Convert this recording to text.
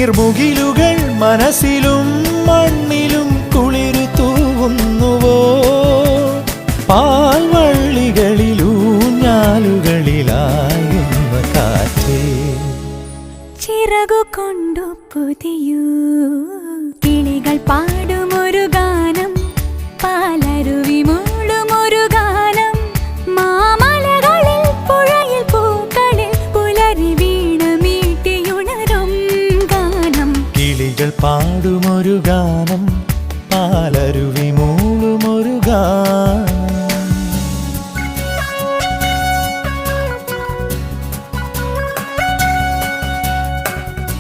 നീർമുകിലുകൾ മനസ്സിലും മണ്ണിലും കുളിരു തൂവുന്നുവോ പാൽവള്ളികളിലൂഞ്ഞാലുകളിലായുന്ന കാറ്റേ ചിറകു കൊണ്ടു പുതിയൂ കിളികൾ പാടുമൊരു ഗാനം പാലരുവി മൂളുമൊരു ഗാനം മാമലകളിൽ പുഴയിൽ പൂക്കളിൽ പുലരി വീണ മീട്ടിയുണരും ഗാനം കിളികൾ പാടുമൊരു ഗാനം പാലരുവി